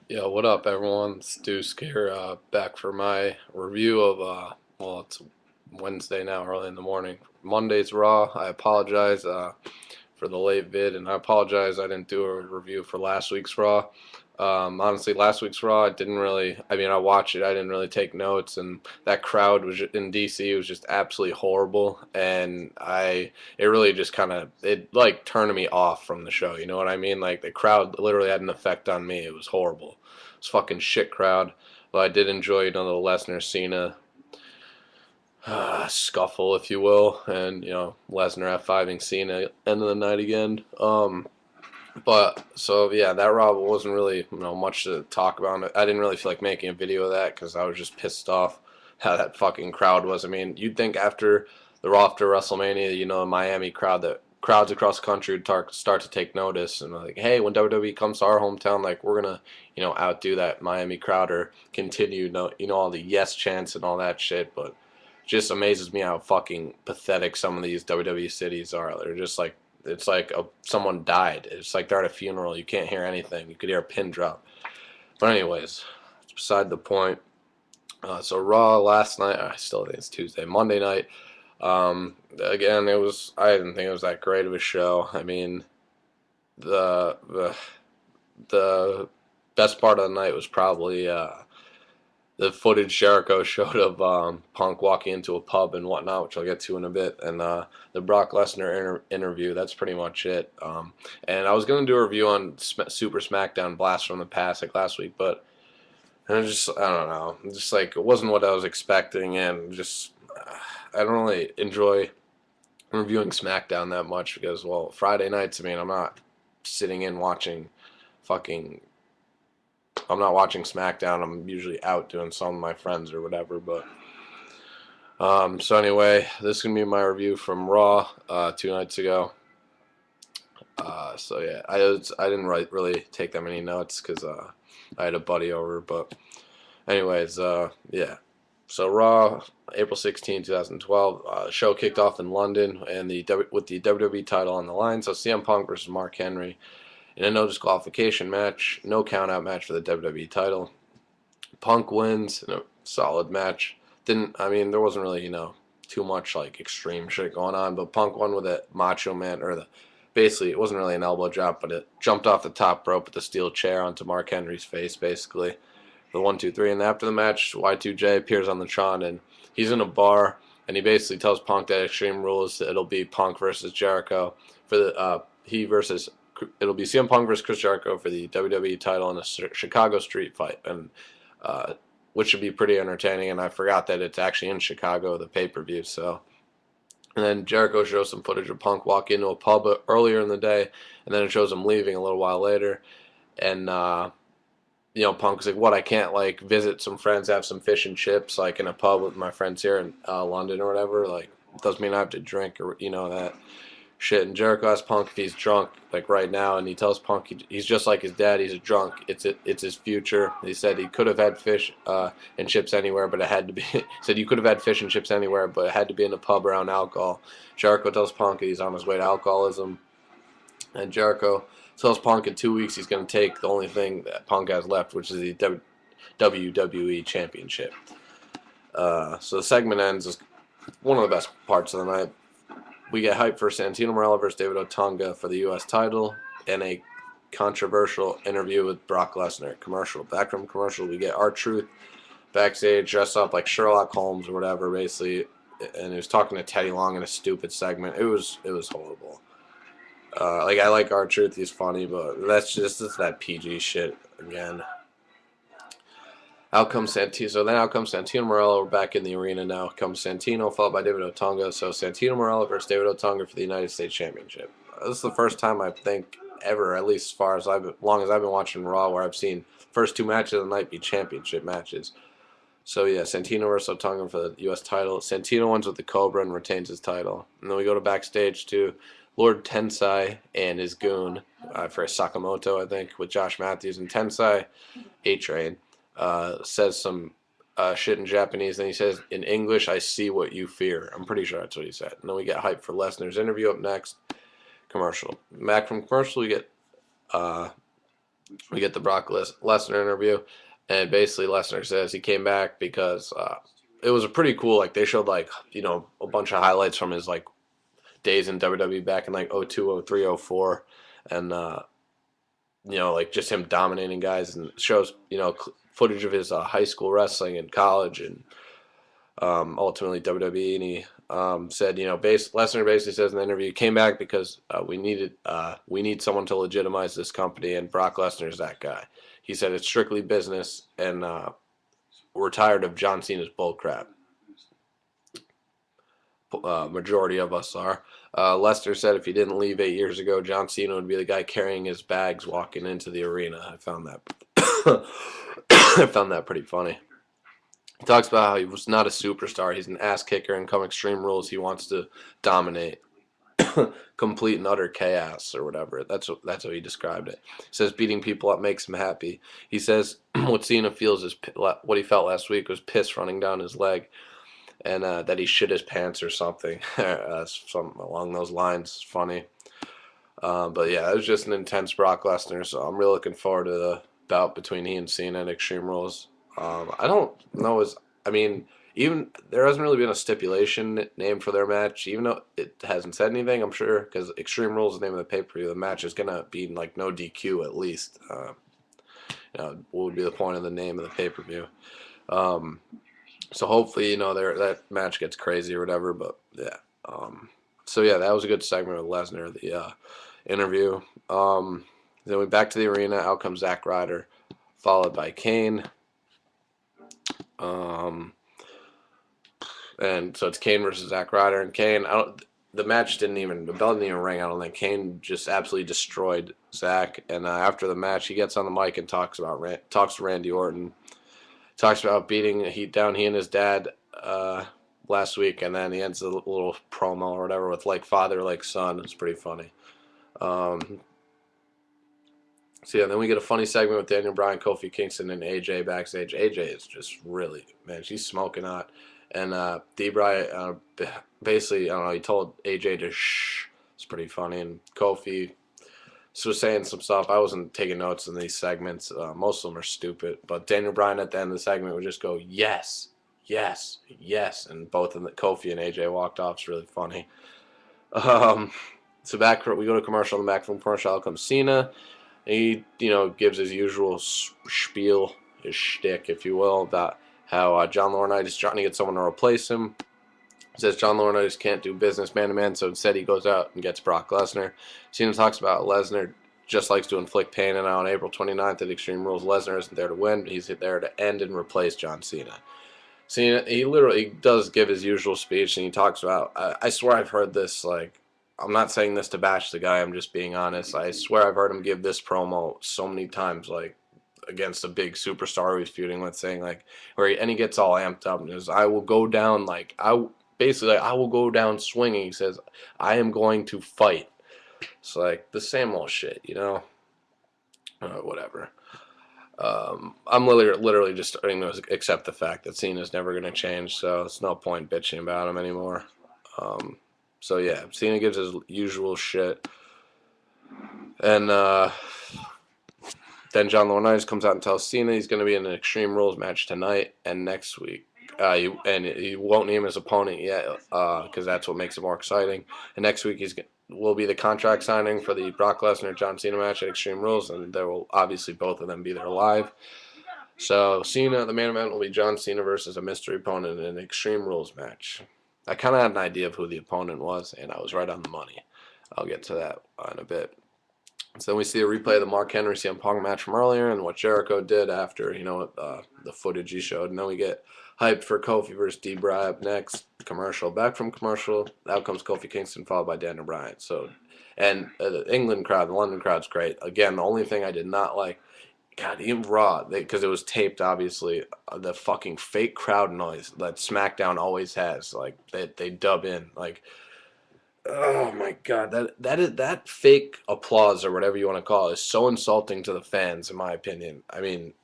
Yo, what up, everyone? It's Deuce here, back for my review of, well, it's Wednesday now, early in the morning. Monday's Raw. I apologize for the late vid, and I apologize I didn't do a review for last week's Raw. Honestly, last week's Raw, I didn't really, I mean, I watched it, I didn't really take notes, and that crowd was in DC was just absolutely horrible, and it really just kind of, it like turned me off from the show, you know what I mean? Like, the crowd literally had an effect on me. It was horrible. It was fucking shit crowd. But I did enjoy, the Lesnar Cena scuffle, if you will, and, Lesnar F5ing Cena end of the night again. But so yeah, that Raw wasn't really much to talk about. I didn't really feel like making a video of that because I was just pissed off how that fucking crowd was. I mean, you'd think after the Raw after WrestleMania, the Miami crowd, that crowds across the country would start to take notice and like, hey, when WWE comes to our hometown, like we're gonna outdo that Miami crowd or continue all the yes chants and all that shit. But it just amazes me how fucking pathetic some of these WWE cities are. They're just like it's like someone died. It's like they're at a funeral. You can't hear anything. You could hear a pin drop. But anyways, it's beside the point. So Raw last night. I still think it's Tuesday, Monday night. Again, it was. I didn't think it was that great of a show. I mean, the the the best part of the night was probably the footage Jericho showed of Punk walking into a pub and whatnot, which I'll get to in a bit, and the Brock Lesnar interview. That's pretty much it. And I was gonna do a review on Super SmackDown Blast from the Past like last week, but I don't know, just like it wasn't what I was expecting, and just I don't really enjoy reviewing SmackDown that much because, well, Friday nights. I mean, sitting in watching fucking I'm not watching SmackDown. I'm usually out doing something with my friends or whatever. But so anyway, this is gonna be my review from Raw 2 nights ago. So yeah, I didn't really take that many notes because I had a buddy over. But anyways, yeah. So Raw, April 16, 2012. The show kicked off in London and with the WWE title on the line. So CM Punk versus Mark Henry in a no disqualification match, no count out match for the WWE title. Punk wins in a solid match. Didn't I mean there wasn't really too much like extreme shit going on, but Punk won with a Macho Man or the basically it wasn't really an elbow drop, but it jumped off the top rope with the steel chair onto Mark Henry's face basically. The 1, 2, 3, and after the match, Y2J appears on the Tron and he's in a bar and he basically tells Punk that Extreme Rules it'll be Punk versus Jericho for the it'll be CM Punk versus Chris Jericho for the WWE title in a Chicago street fight, and uh, which should be pretty entertaining. And I forgot that it's actually in Chicago, the pay per view. So, and then Jericho shows some footage of Punk walk into a pub earlier in the day, and then it shows him leaving a little while later. And Punk's like, "What? I can't like visit some friends, have some fish and chips, like in a pub with my friends here in London or whatever. Like, it doesn't mean I have to drink or that." Shit. And Jericho asks Punk if he's drunk, like right now, and he tells Punk he's just like his dad. He's a drunk. It's his future. He said he could have had fish and chips anywhere, but it had to be. He said you could have had fish and chips anywhere, but it had to be in a pub around alcohol. Jericho tells Punk he's on his way to alcoholism, and Jericho tells Punk in 2 weeks he's going to take the only thing that Punk has left, which is the WWE Championship. So the segment ends as one of the best parts of the night. We get hyped for Santino Marella versus David Otunga for the U.S. title and a controversial interview with Brock Lesnar. Commercial. Back from commercial, we get R-Truth backstage dressed up like Sherlock Holmes or whatever, basically, and he was talking to Teddy Long in a stupid segment. It was horrible. Like I like R-Truth, he's funny, but it's that PG shit again. Out comes Santino. So then out comes Santino Marella. We're back in the arena now. Comes Santino, followed by David Otunga. So Santino Marella versus David Otunga for the United States Championship. This is the first time I think ever, at least as far as long as I've been watching Raw, where I've seen first two matches of the night be championship matches. So yeah, Santino versus Otunga for the U.S. title. Santino wins with the Cobra and retains his title. And then we go to backstage to Lord Tensai and his goon for Sakamoto, I think, with Josh Matthews and Tensai A-Train. Says some shit in Japanese, and he says in English, "I see what you fear." I'm pretty sure that's what he said. And then we get hyped for Lesnar's interview up next. Commercial. Back from commercial, we get we get the Brock Lesnar interview, and basically Lesnar says he came back because it was a pretty cool. Like they showed like a bunch of highlights from his like days in WWE back in like 02, 03, 04, and like just him dominating guys, and shows footage of his high school wrestling and college, and ultimately WWE. And he said, Lesnar basically says in the interview, he came back because we need someone to legitimize this company, and Brock Lesnar is that guy. He said it's strictly business, and we're tired of John Cena's bullcrap. Majority of us are. Lester said if he didn't leave 8 years ago, John Cena would be the guy carrying his bags walking into the arena. I found that I found that pretty funny. He talks about how he was not a superstar. He's an ass kicker, and come Extreme Rules, he wants to dominate, complete and utter chaos or whatever. That's how he described it. He says beating people up makes him happy. He says what Cena feels is what he felt last week was piss running down his leg, and that he shit his pants or something, something along those lines. Funny. But yeah, it was just an intense Brock Lesnar, so I'm really looking forward to the bout between he and Cena in Extreme Rules. I don't know even there hasn't really been a stipulation named for their match, even though it hasn't said anything. I'm sure because Extreme Rules is the name of the pay-per-view. The match is gonna be like no DQ at least. What would be the point of the name of the pay-per-view? So hopefully, that match gets crazy or whatever. But yeah. So yeah, that was a good segment with Lesnar, the interview. Then we back to the arena. Out comes Zack Ryder, followed by Kane. And so it's Kane versus Zack Ryder, and Kane. The match the bell didn't even ring. I don't think. Kane just absolutely destroyed Zack. And after the match, he gets on the mic and talks to Randy Orton. Talks about beating down he and his dad last week, and then he ends a little promo or whatever with like father, like son. It's pretty funny. So yeah, then we get a funny segment with Daniel Bryan, Kofi Kingston, and AJ backstage. AJ is just really, man, she's smoking hot. And D-Bry basically, I don't know, he told AJ to shh. It's pretty funny. And Kofi was saying some stuff. I wasn't taking notes in these segments. Most of them are stupid. But Daniel Bryan at the end of the segment would just go, yes, yes, yes. And both Kofi and AJ walked off. It's really funny. So we go to commercial. In the back from commercial, out comes Cena. He, gives his usual spiel, his shtick, if you will, about how John Laurinaitis is trying to get someone to replace him. He says John Laurinaitis can't do business man-to-man, so instead he goes out and gets Brock Lesnar. Cena talks about Lesnar just likes to inflict pain, and on April 29th at Extreme Rules, Lesnar isn't there to win. He's there to end and replace John Cena. Cena, he literally does give his usual speech, and he talks about, I swear I've heard this, I'm not saying this to bash the guy, I'm just being honest. I swear I've heard him give this promo so many times, against a big superstar he's feuding with, saying, and he gets all amped up and says, I will go down, I will go down swinging. He says, I am going to fight. It's the same old shit, whatever. I'm literally just starting to accept the fact that Cena's never going to change, so it's no point bitching about him anymore. So yeah, Cena gives his usual shit, and then John Laurinaitis comes out and tells Cena he's going to be in an Extreme Rules match tonight and next week. He won't name his opponent yet because that's what makes it more exciting. And next week will be the contract signing for the Brock Lesnar John Cena match at Extreme Rules, and there will obviously both of them be there live. So Cena, the main event will be John Cena versus a mystery opponent in an Extreme Rules match. I kind of had an idea of who the opponent was, and I was right on the money. I'll get to that in a bit. So then we see a replay of the Mark Henry CM Punk match from earlier and what Jericho did after, the footage he showed. And then we get hyped for Kofi versus D-Bry up next. Commercial. Back from commercial, out comes Kofi Kingston, followed by Daniel Bryan. So, and the England crowd, the London crowd's great. Again, the only thing I did not like, God, even Raw, because it was taped, obviously, the fucking fake crowd noise that SmackDown always has. They dub in. Oh my God, that fake applause or whatever you want to call it is so insulting to the fans, in my opinion. I mean,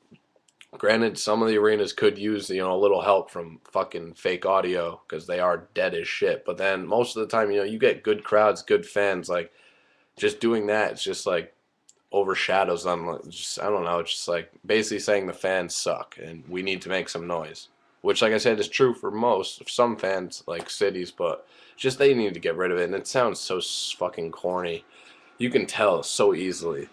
granted, some of the arenas could use a little help from fucking fake audio because they are dead as shit. But then most of the time, you get good crowds, good fans. Just doing that, it's just overshadows them. Just I don't know. It's just like basically saying the fans suck and we need to make some noise. Which, like I said, is true for some fans, like cities, but just they need to get rid of it. And it sounds so fucking corny. You can tell so easily.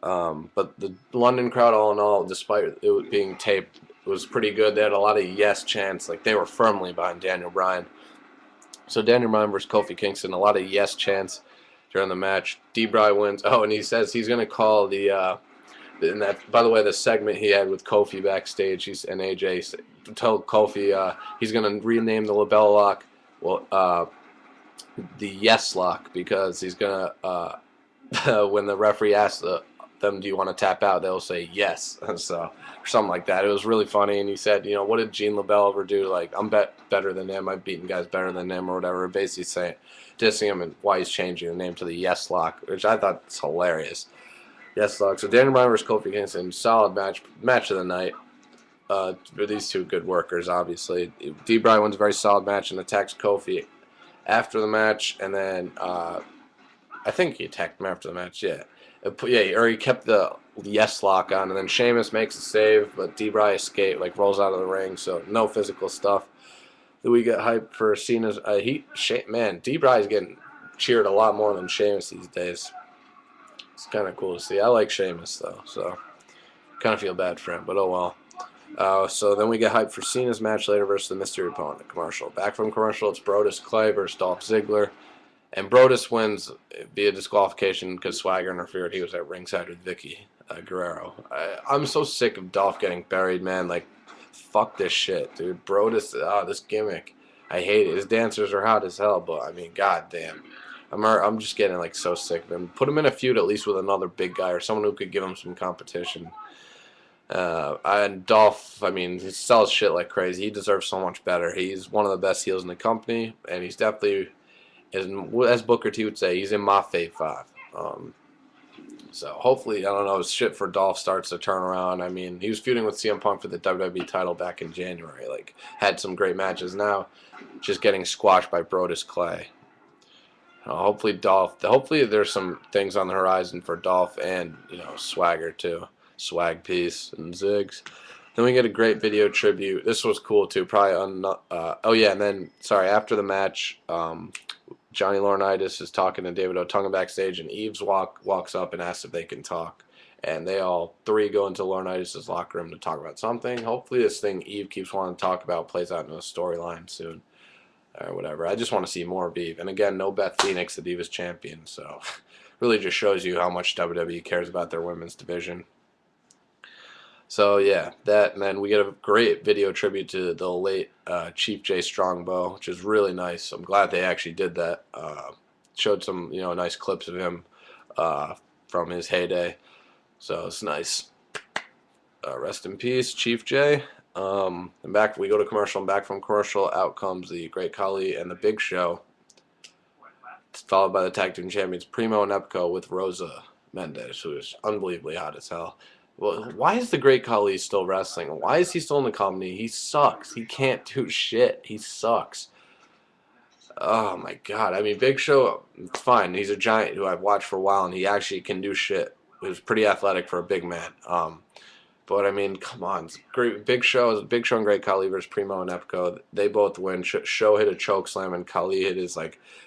But the London crowd, all in all, despite it being taped, was pretty good. They had a lot of yes chants. Like they were firmly behind Daniel Bryan. So Daniel Bryan versus Kofi Kingston, a lot of yes chants during the match. D-Bry wins. Oh, and he says he's going to call and that, by the way, the segment he had with Kofi backstage, and AJ told Kofi he's going to rename the labella lock, the Yes Lock, because he's going to, when the referee asks them, do you want to tap out, they'll say yes. So, or something like that. It was really funny, and he said, what did Gene LaBelle ever do? Like, I'm better than him, I've beaten guys better than him, or whatever. Basically saying, dissing him and why he's changing the name to the Yes Lock, which I thought was hilarious. Yes, Lock. So Daniel Bryan versus Kofi Kingston, solid match of the night. These two good workers, obviously. D-Bry wins a very solid match and attacks Kofi after the match, and then I think he attacked him after the match. Yeah, or he kept the Yes Lock on, and then Sheamus makes a save, but D-Bry rolls out of the ring, so no physical stuff. Then we get hyped for Cena's. D-Bry's getting cheered a lot more than Sheamus these days. It's kind of cool to see. I like Sheamus, though, so kind of feel bad for him, but oh well. So then we get hyped for Cena's match later versus the mystery opponent. Commercial. Back from commercial, it's Brodus Clay versus Dolph Ziggler. And Brodus wins via disqualification because Swagger interfered. He was at ringside with Vicky Guerrero. I'm so sick of Dolph getting buried, man. Like, fuck this shit, dude. Brodus, this gimmick. I hate it. His dancers are hot as hell, but, I mean, goddamn. I'm just getting like so sick of him. Put him in a feud at least with another big guy or someone who could give him some competition. And Dolph, I mean, he sells shit like crazy. He deserves so much better. He's one of the best heels in the company, and he's definitely, as Booker T would say, he's in my fave 5. So hopefully, I don't know, shit for Dolph starts to turn around. I mean, he was feuding with CM Punk for the WWE title back in January. Like, had some great matches. Now, just getting squashed by Brodus Clay. Hopefully there's some things on the horizon for Dolph and, Swagger too. Swag Piece and Ziggs. Then we get a great video tribute. This was cool too. Probably and then, after the match, Johnny Laurinaitis is talking to David Otunga backstage, and Eves walks up and asks if they can talk. And they all three go into Laurinaitis' locker room to talk about something. Hopefully this thing Eve keeps wanting to talk about plays out in a storyline soon. Or whatever. I just want to see more of Eve. And again, no Beth Phoenix, the Divas champion. So really just shows you how much WWE cares about their women's division. So yeah, that, and then we get a great video tribute to the late Chief J Strongbow, which is really nice. I'm glad they actually did that. Showed some nice clips of him from his heyday. So it's nice. Rest in peace, Chief J. And back we go to commercial, and back from commercial, out comes the Great Khali and the Big Show, followed by the tag team champions Primo and Epco with Rosa Mendes, who is unbelievably hot as hell. Well, why is the Great Khali still wrestling? Why is he still in the company? He sucks. He can't do shit. He sucks. Oh my god. I mean, Big Show, fine. He's a giant who I've watched for a while, and he actually can do shit. He was pretty athletic for a big man. But I mean, come on, Big Show and Great Khali versus Primo and Epco. They both win. Show hit a choke slam, and Khali hit his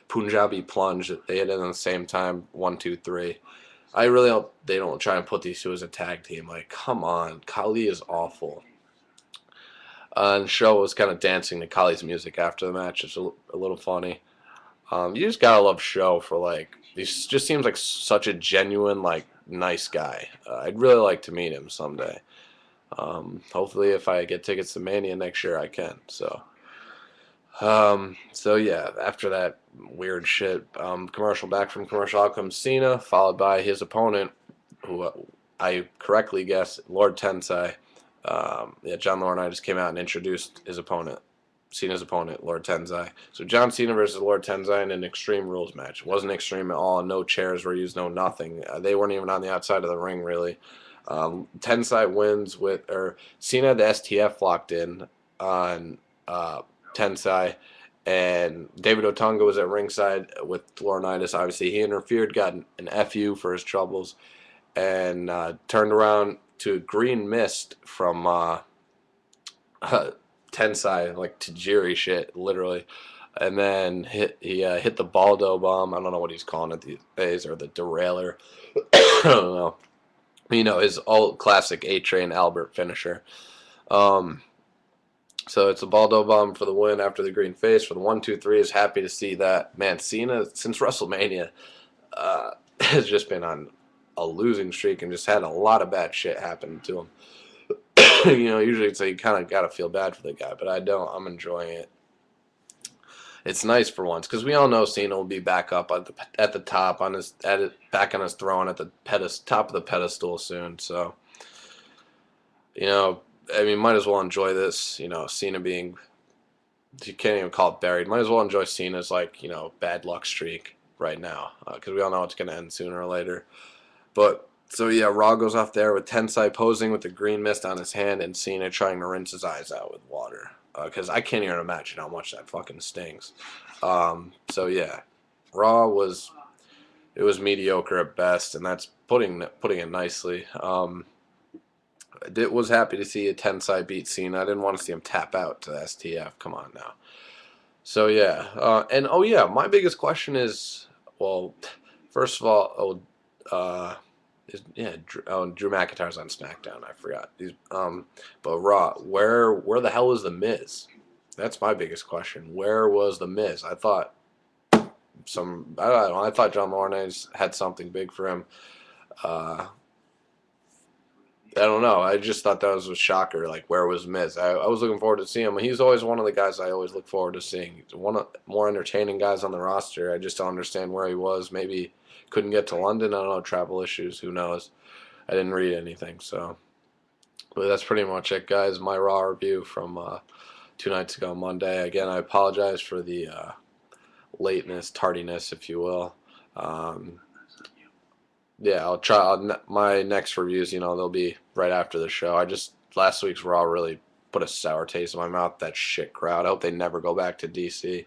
Punjabi plunge. They hit it at the same time. 1, 2, 3. I really hope they don't try and put these two as a tag team. Like, come on, Khali is awful. And Show was kind of dancing to Khali's music after the match. It's a little funny. You just gotta love Show for he just seems like such a genuine nice guy. I'd really like to meet him someday. Hopefully if I get tickets to Mania next year, I can. So yeah, after that weird shit, back from commercial, out comes Cena, followed by his opponent, who I correctly guessed, Lord Tensai. John Laurinaitis came out and introduced his opponent. Cena's opponent, Lord Tensai. So John Cena versus Lord Tensai in an Extreme Rules match. It wasn't extreme at all. No chairs were used, no nothing. They weren't even on the outside of the ring, really. Tensai wins Cena had the STF locked in on Tensai, and David Otunga was at ringside with Laurinaitis. Obviously, he interfered, got an FU for his troubles, and turned around to green mist from Tensai, like Tajiri shit, literally. And then he hit the Baldo bomb. I don't know what he's calling it these days, or the derailleur. I don't know. His old classic A-Train Albert finisher. Um, so it's a Baldo bomb for the win after the green face for the 1-2-3. Is happy to see that. Man, Cena since WrestleMania has just been on a losing streak and just had a lot of bad shit happen to him. Usually it's like you kind of got to feel bad for the guy, but I don't. I'm enjoying it. It's nice for once because we all know Cena will be back up at the top on his back on his throne at the top of the pedestal soon. So I mean, might as well enjoy this. Cena being, you can't even call it buried. Might as well enjoy Cena's bad luck streak right now because we all know it's gonna end sooner or later. But so yeah, Raw goes off there with Tensai posing with the green mist on his hand and Cena trying to rinse his eyes out with water. Because I can't even imagine how much that fucking stings. So yeah, Raw was mediocre at best, and that's putting it nicely. I was happy to see a Tensai beat Cena. I didn't want to see him tap out to the STF. Come on now. So yeah, and oh yeah, my biggest question is, well, first of all, Drew McIntyre's on SmackDown. I forgot. But Raw, where the hell is the Miz? That's my biggest question. Where was the Miz? I thought I don't know. I thought John Laurinaitis had something big for him. I don't know. I just thought that was a shocker. Like, where was Miz? I was looking forward to seeing him. He's always one of the guys I always look forward to seeing. He's one of the more entertaining guys on the roster. I just don't understand where he was. Maybe couldn't get to London. I don't know. Travel issues. Who knows? I didn't read anything. So, but that's pretty much it, guys. My Raw review from 2 nights ago, Monday. Again, I apologize for the lateness, tardiness, if you will. Yeah, I'll try. My next reviews, they'll be right after the show. Last week's Raw really put a sour taste in my mouth. That shit crowd. I hope they never go back to DC.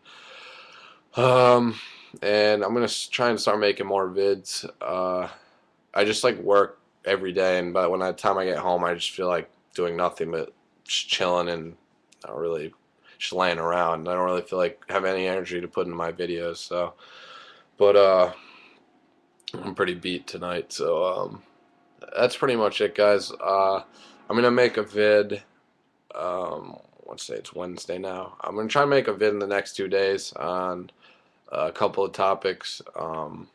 And I'm gonna try and start making more vids. I just work every day, and by the time I get home, I just feel like doing nothing but just chilling and not really just laying around. I don't really feel like have any energy to put into my videos. So, but I'm pretty beat tonight, so that's pretty much it, guys. I'm gonna make a vid. Let's say it's Wednesday now. I'm gonna try and make a vid in the next 2 days on a couple of topics. One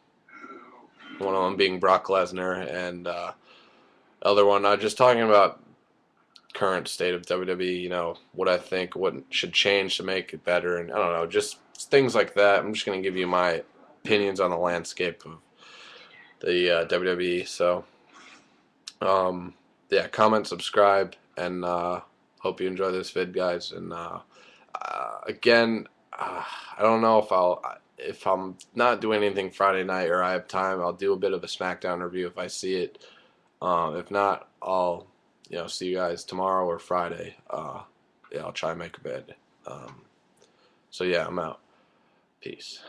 of them being Brock Lesnar, and other one just talking about current state of WWE. What I think, what should change to make it better, and I don't know, just things like that. I'm just gonna give you my opinions on the landscape of the WWE. So, yeah, comment, subscribe, and hope you enjoy this vid, guys. And again, I don't know if I'm not doing anything Friday night or I have time, I'll do a bit of a SmackDown review if I see it. If not, I'll see you guys tomorrow or Friday. Yeah, I'll try and make a vid. So yeah, I'm out. Peace.